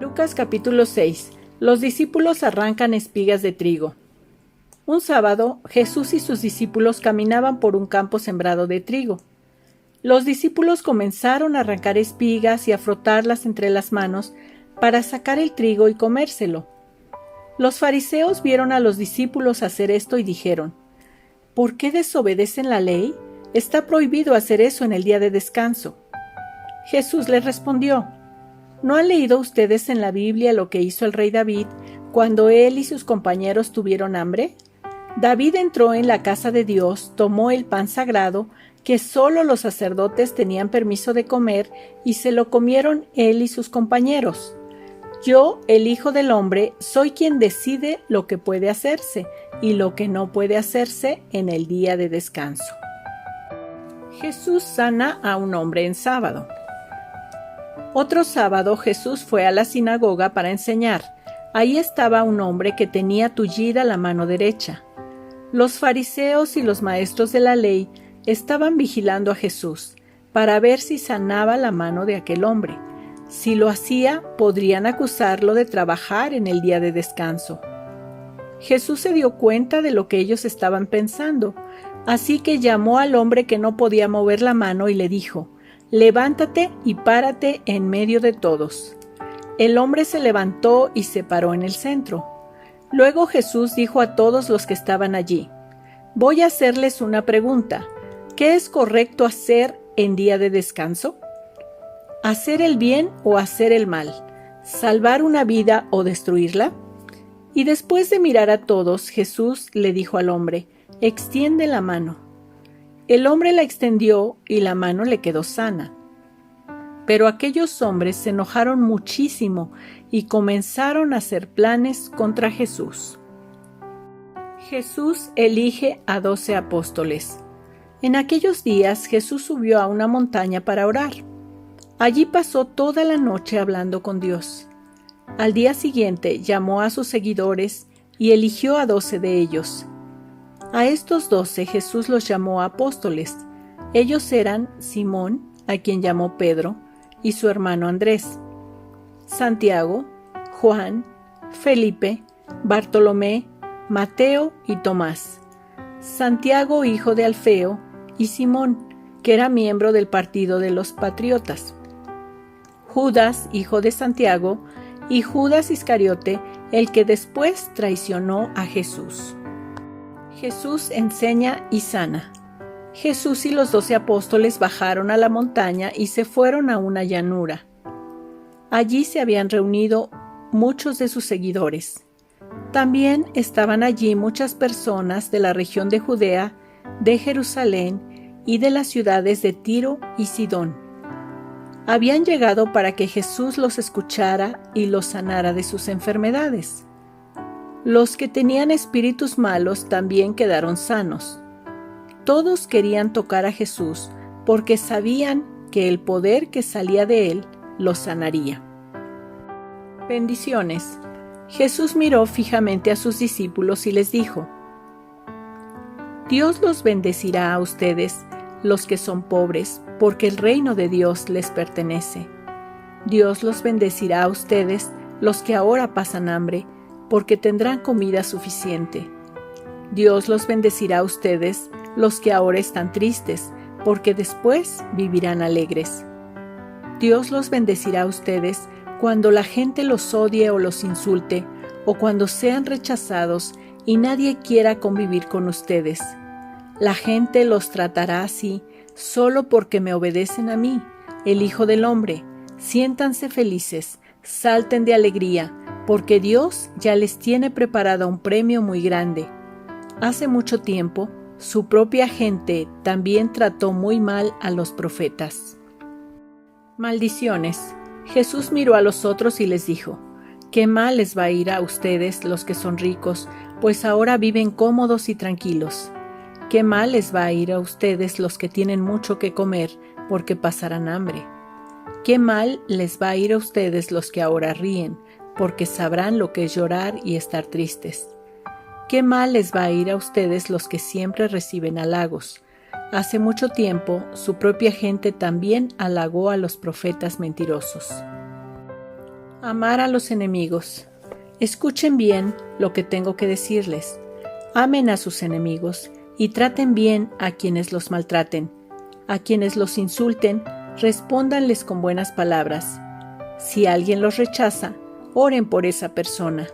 Lucas capítulo 6. Los discípulos arrancan espigas de trigo. Un sábado, Jesús y sus discípulos caminaban por un campo sembrado de trigo. Los discípulos comenzaron a arrancar espigas y a frotarlas entre las manos para sacar el trigo y comérselo. Los fariseos vieron a los discípulos hacer esto y dijeron: ¿Por qué desobedecen la ley? Está prohibido hacer eso en el día de descanso. Jesús les respondió: ¿No han leído ustedes en la Biblia lo que hizo el rey David cuando él y sus compañeros tuvieron hambre? David entró en la casa de Dios, tomó el pan sagrado que solo los sacerdotes tenían permiso de comer y se lo comieron él y sus compañeros. Yo, el Hijo del Hombre, soy quien decide lo que puede hacerse y lo que no puede hacerse en el día de descanso. Jesús sana a un hombre en sábado. Otro sábado Jesús fue a la sinagoga para enseñar. Ahí estaba un hombre que tenía tullida la mano derecha. Los fariseos y los maestros de la ley estaban vigilando a Jesús para ver si sanaba la mano de aquel hombre. Si lo hacía, podrían acusarlo de trabajar en el día de descanso. Jesús se dio cuenta de lo que ellos estaban pensando, así que llamó al hombre que no podía mover la mano y le dijo: «Levántate y párate en medio de todos». El hombre se levantó y se paró en el centro. Luego Jesús dijo a todos los que estaban allí: «Voy a hacerles una pregunta. ¿Qué es correcto hacer en día de descanso? ¿Hacer el bien o hacer el mal? ¿Salvar una vida o destruirla?» Y después de mirar a todos, Jesús le dijo al hombre: «Extiende la mano». El hombre la extendió y la mano le quedó sana. Pero aquellos hombres se enojaron muchísimo y comenzaron a hacer planes contra Jesús. Jesús elige a 12 apóstoles. En aquellos días Jesús subió a una montaña para orar. Allí pasó toda la noche hablando con Dios. Al día siguiente llamó a sus seguidores y eligió a 12 de ellos. A estos 12 Jesús los llamó apóstoles. Ellos eran Simón, a quien llamó Pedro, y su hermano Andrés, Santiago, Juan, Felipe, Bartolomé, Mateo y Tomás, Santiago hijo de Alfeo, y Simón, que era miembro del partido de los patriotas, Judas, hijo de Santiago, y Judas Iscariote, el que después traicionó a Jesús. Jesús enseña y sana. Jesús y los 12 apóstoles bajaron a la montaña y se fueron a una llanura. Allí se habían reunido muchos de sus seguidores. También estaban allí muchas personas de la región de Judea, de Jerusalén y de las ciudades de Tiro y Sidón. Habían llegado para que Jesús los escuchara y los sanara de sus enfermedades. Los que tenían espíritus malos también quedaron sanos. Todos querían tocar a Jesús porque sabían que el poder que salía de él los sanaría. Bendiciones. Jesús miró fijamente a sus discípulos y les dijo: Dios los bendecirá a ustedes, los que son pobres, porque el reino de Dios les pertenece. Dios los bendecirá a ustedes, los que ahora pasan hambre, porque tendrán comida suficiente. Dios los bendecirá a ustedes, los que ahora están tristes, porque después vivirán alegres. Dios los bendecirá a ustedes cuando la gente los odie o los insulte, o cuando sean rechazados y nadie quiera convivir con ustedes. La gente los tratará así solo porque me obedecen a mí, el Hijo del Hombre. Siéntanse felices, salten de alegría, porque Dios ya les tiene preparado un premio muy grande. Hace mucho tiempo, su propia gente también trató muy mal a los profetas. Maldiciones. Jesús miró a los otros y les dijo: «Qué mal les va a ir a ustedes los que son ricos, pues ahora viven cómodos y tranquilos. Qué mal les va a ir a ustedes los que tienen mucho que comer, porque pasarán hambre. Qué mal les va a ir a ustedes los que ahora ríen, porque sabrán lo que es llorar y estar tristes. Qué mal les va a ir a ustedes los que siempre reciben halagos. Hace mucho tiempo, su propia gente también halagó a los profetas mentirosos». Amar a los enemigos. Escuchen bien lo que tengo que decirles. Amen a sus enemigos y traten bien a quienes los maltraten. A quienes los insulten, respóndanles con buenas palabras. Si alguien los rechaza, oren por esa persona.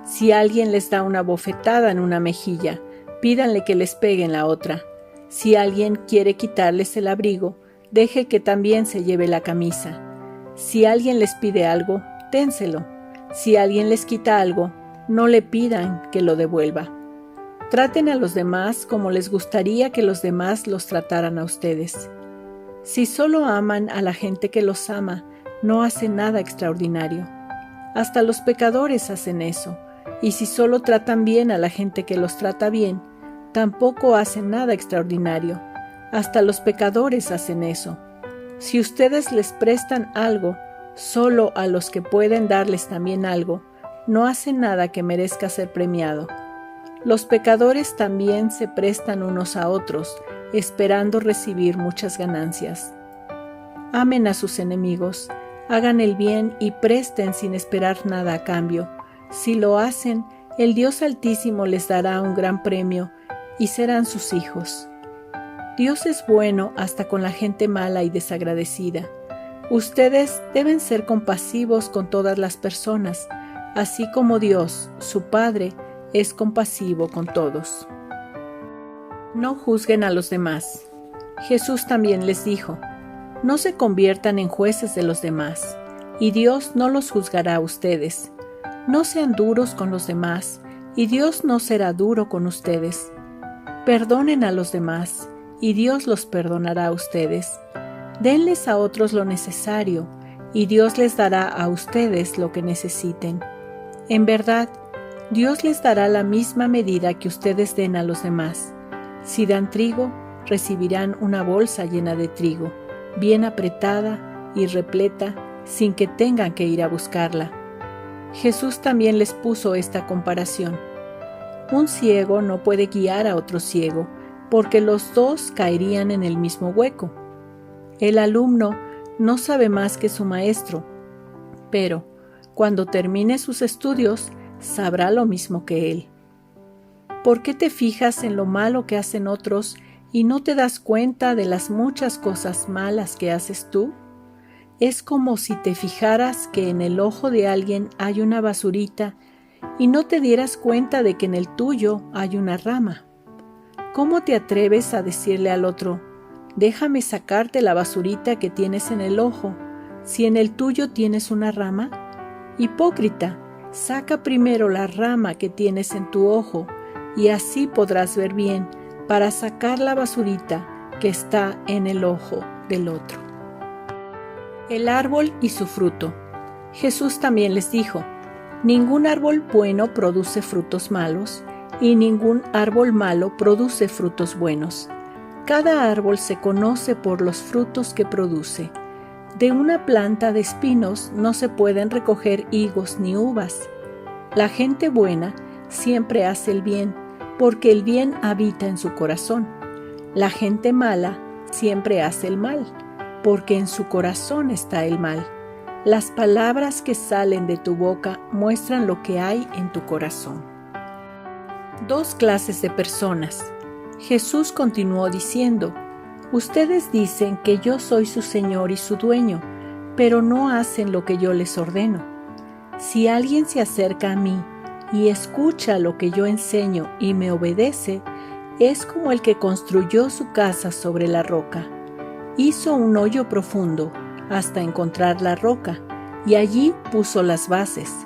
Si alguien les da una bofetada en una mejilla, pídanle que les pegue en la otra. Si alguien quiere quitarles el abrigo, deje que también se lleve la camisa. Si alguien les pide algo, dénselo. Si alguien les quita algo, no le pidan que lo devuelva. Traten a los demás como les gustaría que los demás los trataran a ustedes. Si solo aman a la gente que los ama, no hacen nada extraordinario. Hasta los pecadores hacen eso, y si solo tratan bien a la gente que los trata bien, tampoco hacen nada extraordinario. Hasta los pecadores hacen eso. Si ustedes les prestan algo, solo a los que pueden darles también algo, no hacen nada que merezca ser premiado. Los pecadores también se prestan unos a otros, esperando recibir muchas ganancias. Amen a sus enemigos, hagan el bien y presten sin esperar nada a cambio. Si lo hacen, el Dios Altísimo les dará un gran premio y serán sus hijos. Dios es bueno hasta con la gente mala y desagradecida. Ustedes deben ser compasivos con todas las personas, así como Dios, su Padre, es compasivo con todos. No juzguen a los demás. Jesús también les dijo, no se conviertan en jueces de los demás, y Dios no los juzgará a ustedes. No sean duros con los demás, y Dios no será duro con ustedes. Perdonen a los demás, y Dios los perdonará a ustedes. Denles a otros lo necesario, y Dios les dará a ustedes lo que necesiten. En verdad, Dios les dará la misma medida que ustedes den a los demás. Si dan trigo, recibirán una bolsa llena de trigo, bien apretada y repleta, sin que tengan que ir a buscarla. Jesús también les puso esta comparación. Un ciego no puede guiar a otro ciego, porque los dos caerían en el mismo hueco. El alumno no sabe más que su maestro, pero cuando termine sus estudios, sabrá lo mismo que él. ¿Por qué te fijas en lo malo que hacen otros y no te das cuenta de las muchas cosas malas que haces tú? Es como si te fijaras que en el ojo de alguien hay una basurita y no te dieras cuenta de que en el tuyo hay una rama. ¿Cómo te atreves a decirle al otro, déjame sacarte la basurita que tienes en el ojo, si en el tuyo tienes una rama? Hipócrita, saca primero la rama que tienes en tu ojo, y así podrás ver bien para sacar la basurita que está en el ojo del otro. El árbol y su fruto. Jesús también les dijo, ningún árbol bueno produce frutos malos, y ningún árbol malo produce frutos buenos. Cada árbol se conoce por los frutos que produce. De una planta de espinos no se pueden recoger higos ni uvas. La gente buena siempre hace el bien, porque el bien habita en su corazón. La gente mala siempre hace el mal, porque en su corazón está el mal. Las palabras que salen de tu boca muestran lo que hay en tu corazón. Dos clases de personas. Jesús continuó diciendo, ustedes dicen que yo soy su Señor y su dueño, pero no hacen lo que yo les ordeno. Si alguien se acerca a mí y escucha lo que yo enseño y me obedece, es como el que construyó su casa sobre la roca. Hizo un hoyo profundo hasta encontrar la roca, y allí puso las bases.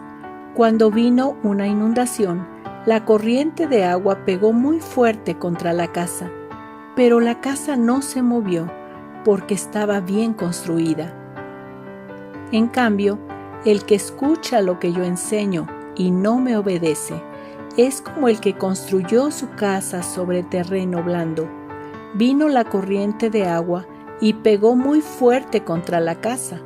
Cuando vino una inundación, la corriente de agua pegó muy fuerte contra la casa, pero la casa no se movió porque estaba bien construida. En cambio, el que escucha lo que yo enseño y no me obedece, es como el que construyó su casa sobre terreno blando. Vino la corriente de agua y pegó muy fuerte contra la casa.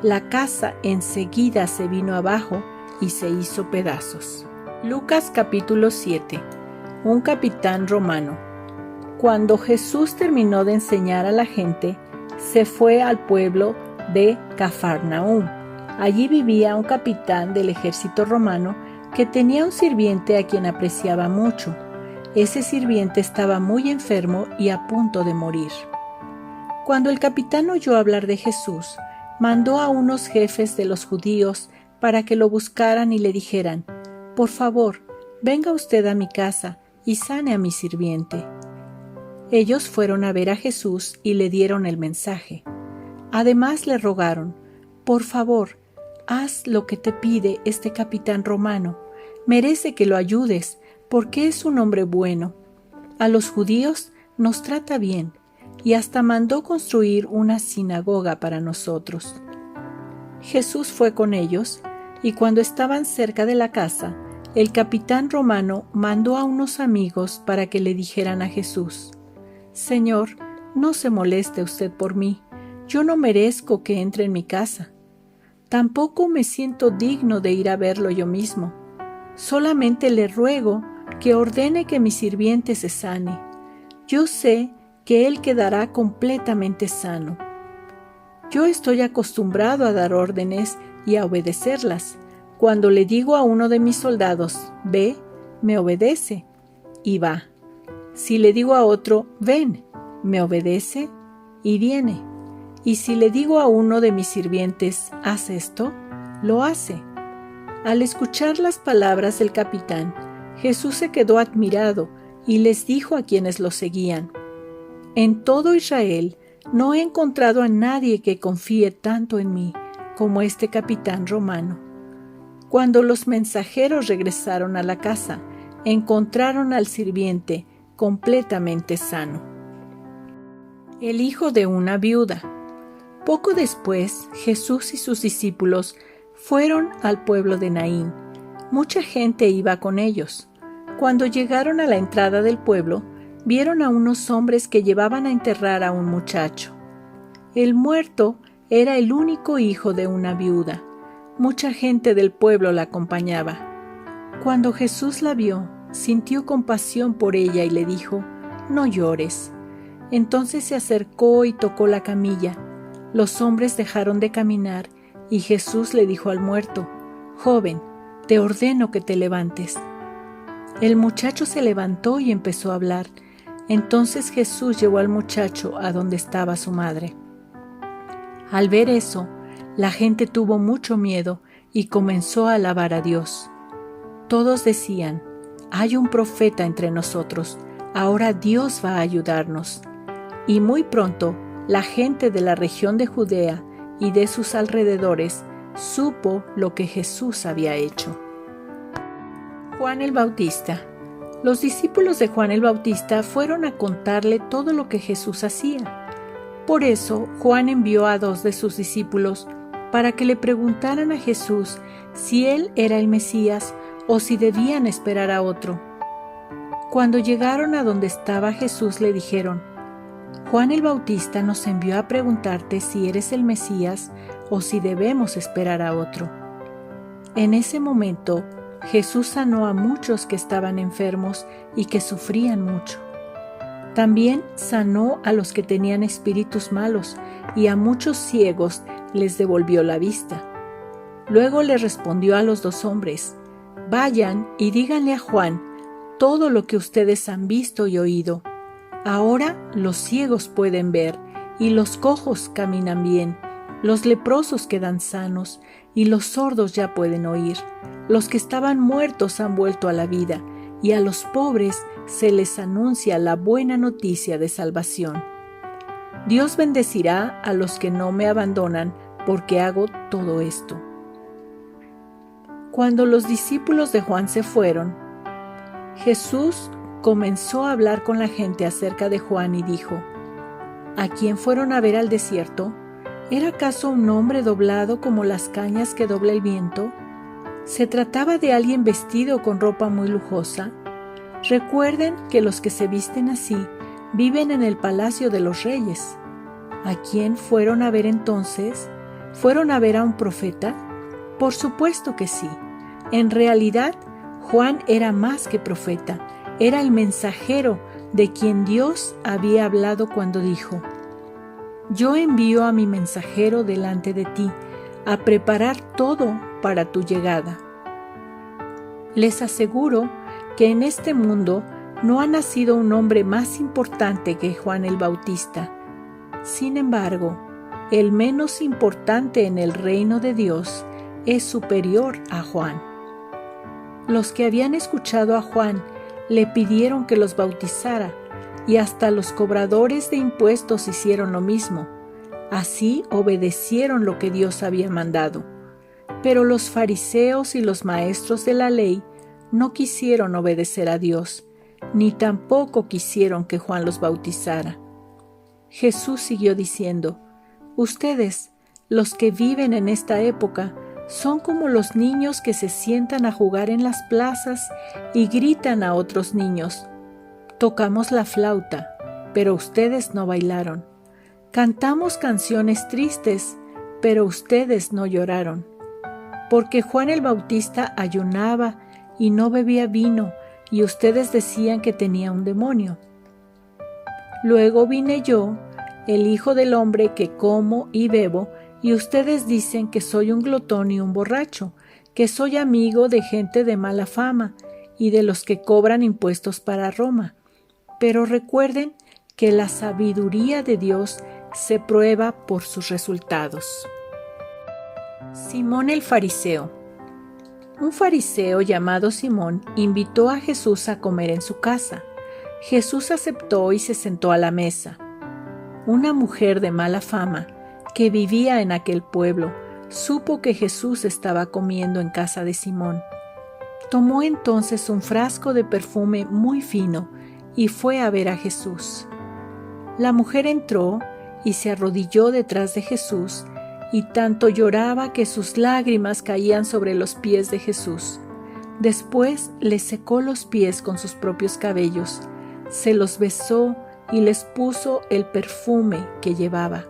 La casa enseguida se vino abajo y se hizo pedazos. Lucas capítulo 7. Un capitán romano. Cuando Jesús terminó de enseñar a la gente, se fue al pueblo de Cafarnaúm. Allí vivía un capitán del ejército romano que tenía un sirviente a quien apreciaba mucho. Ese sirviente estaba muy enfermo y a punto de morir. Cuando el capitán oyó hablar de Jesús, mandó a unos jefes de los judíos para que lo buscaran y le dijeran: «Por favor, venga usted a mi casa y sane a mi sirviente». Ellos fueron a ver a Jesús y le dieron el mensaje. Además le rogaron: «Por favor, haz lo que te pide este capitán romano. Merece que lo ayudes, porque es un hombre bueno. A los judíos nos trata bien, y hasta mandó construir una sinagoga para nosotros». Jesús fue con ellos, y cuando estaban cerca de la casa, el capitán romano mandó a unos amigos para que le dijeran a Jesús: «Señor, no se moleste usted por mí, yo no merezco que entre en mi casa. Tampoco me siento digno de ir a verlo yo mismo. Solamente le ruego que ordene que mi sirviente se sane. Yo sé que él quedará completamente sano. Yo estoy acostumbrado a dar órdenes y a obedecerlas. Cuando le digo a uno de mis soldados: «Ve», me obedece y va. Si le digo a otro: «Ven», me obedece y viene. Y si le digo a uno de mis sirvientes: «Haz esto», lo hace». Al escuchar las palabras del capitán, Jesús se quedó admirado y les dijo a quienes lo seguían: «En todo Israel no he encontrado a nadie que confíe tanto en mí como este capitán romano». Cuando los mensajeros regresaron a la casa, encontraron al sirviente completamente sano. El hijo de una viuda. Poco después, Jesús y sus discípulos fueron al pueblo de Naín. Mucha gente iba con ellos. Cuando llegaron a la entrada del pueblo, vieron a unos hombres que llevaban a enterrar a un muchacho. El muerto era el único hijo de una viuda. Mucha gente del pueblo la acompañaba. Cuando Jesús la vio, sintió compasión por ella y le dijo: «No llores». Entonces se acercó y tocó la camilla. Los hombres dejaron de caminar y Jesús le dijo al muerto: «Joven, te ordeno que te levantes». El muchacho se levantó y empezó a hablar. Entonces Jesús llevó al muchacho a donde estaba su madre. Al ver eso, la gente tuvo mucho miedo y comenzó a alabar a Dios. Todos decían: «Hay un profeta entre nosotros, ahora Dios va a ayudarnos». Y muy pronto, la gente de la región de Judea y de sus alrededores supo lo que Jesús había hecho. Juan el Bautista. Los discípulos de Juan el Bautista fueron a contarle todo lo que Jesús hacía. Por eso, Juan envió a 2 de sus discípulos para que le preguntaran a Jesús si él era el Mesías o si debían esperar a otro. Cuando llegaron a donde estaba Jesús, le dijeron: «Juan el Bautista nos envió a preguntarte si eres el Mesías o si debemos esperar a otro». En ese momento, Jesús sanó a muchos que estaban enfermos y que sufrían mucho. También sanó a los que tenían espíritus malos y a muchos ciegos les devolvió la vista. Luego le respondió a los 2 hombres: «Vayan y díganle a Juan todo lo que ustedes han visto y oído. Ahora los ciegos pueden ver y los cojos caminan bien, los leprosos quedan sanos y los sordos ya pueden oír. Los que estaban muertos han vuelto a la vida y a los pobres se les anuncia la buena noticia de salvación. Dios bendecirá a los que no me abandonan porque hago todo esto». Cuando los discípulos de Juan se fueron, Jesús comenzó a hablar con la gente acerca de Juan y dijo: «¿A quién fueron a ver al desierto? ¿Era acaso un hombre doblado como las cañas que dobla el viento? ¿Se trataba de alguien vestido con ropa muy lujosa? Recuerden que los que se visten así viven en el palacio de los reyes. ¿A quién fueron a ver entonces? ¿Fueron a ver a un profeta? Por supuesto que sí. En realidad, Juan era más que profeta. Era el mensajero de quien Dios había hablado cuando dijo: «Yo envío a mi mensajero delante de ti, a preparar todo para tu llegada. Les aseguro que en este mundo no ha nacido un hombre más importante que Juan el Bautista. Sin embargo, el menos importante en el reino de Dios es superior a Juan. Los que habían escuchado a Juan le pidieron que los bautizara, y hasta los cobradores de impuestos hicieron lo mismo. Así obedecieron lo que Dios había mandado. Pero los fariseos y los maestros de la ley no quisieron obedecer a Dios, ni tampoco quisieron que Juan los bautizara. Jesús siguió diciendo: ustedes, los que viven en esta época, son como los niños que se sientan a jugar en las plazas y gritan a otros niños: tocamos la flauta, pero ustedes no bailaron. Cantamos canciones tristes, pero ustedes no lloraron. Porque Juan el Bautista ayunaba y no bebía vino, y ustedes decían que tenía un demonio. Luego vine yo, el Hijo del Hombre, que como y bebo, y ustedes dicen que soy un glotón y un borracho, que soy amigo de gente de mala fama y de los que cobran impuestos para Roma. Pero recuerden que la sabiduría de Dios se prueba por sus resultados. Simón el fariseo. Un fariseo llamado Simón invitó a Jesús a comer en su casa. Jesús aceptó y se sentó a la mesa. Una mujer de mala fama, que vivía en aquel pueblo, supo que Jesús estaba comiendo en casa de Simón. Tomó entonces un frasco de perfume muy fino y fue a ver a Jesús. La mujer entró y se arrodilló detrás de Jesús, y tanto lloraba que sus lágrimas caían sobre los pies de Jesús. Después le secó los pies con sus propios cabellos, se los besó y les puso el perfume que llevaba.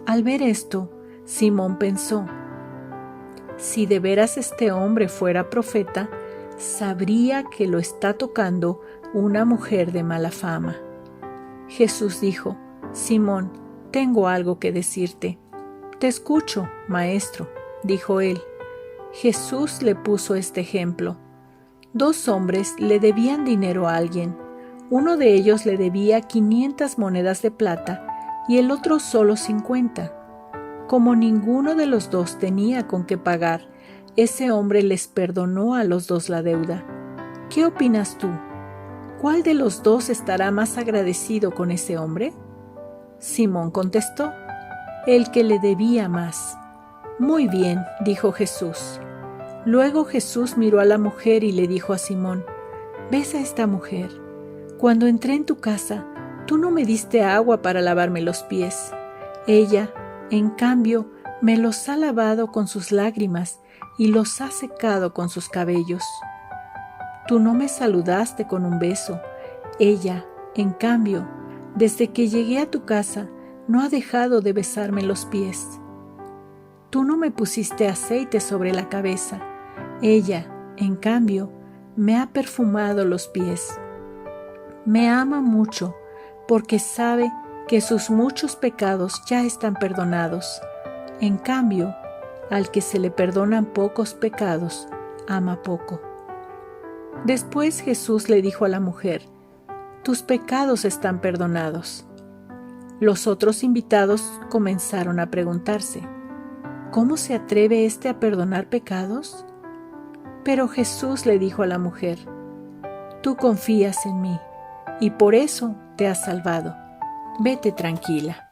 Al ver esto, Simón pensó: si de veras este hombre fuera profeta, sabría que lo está tocando una mujer de mala fama. Jesús dijo: Simón, tengo algo que decirte. Te escucho, maestro, dijo él. Jesús le puso este ejemplo. 2 hombres le debían dinero a alguien. Uno de ellos le debía 500 monedas de plata y el otro solo 50. Como ninguno de los dos tenía con qué pagar, ese hombre les perdonó a los 2 la deuda. ¿Qué opinas tú? ¿Cuál de los 2 estará más agradecido con ese hombre? Simón contestó: el que le debía más. Muy bien, dijo Jesús. Luego Jesús miró a la mujer y le dijo a Simón: ¿ves a esta mujer? Cuando entré en tu casa, tú no me diste agua para lavarme los pies. Ella, en cambio, me los ha lavado con sus lágrimas y los ha secado con sus cabellos. Tú no me saludaste con un beso. Ella, en cambio, desde que llegué a tu casa, no ha dejado de besarme los pies. Tú no me pusiste aceite sobre la cabeza. Ella, en cambio, me ha perfumado los pies. Me ama mucho porque sabe que sus muchos pecados ya están perdonados. En cambio, al que se le perdonan pocos pecados, ama poco. Después Jesús le dijo a la mujer: tus pecados están perdonados. Los otros invitados comenzaron a preguntarse: ¿cómo se atreve éste a perdonar pecados? Pero Jesús le dijo a la mujer: tú confías en mí, y por eso te has salvado. Vete tranquila.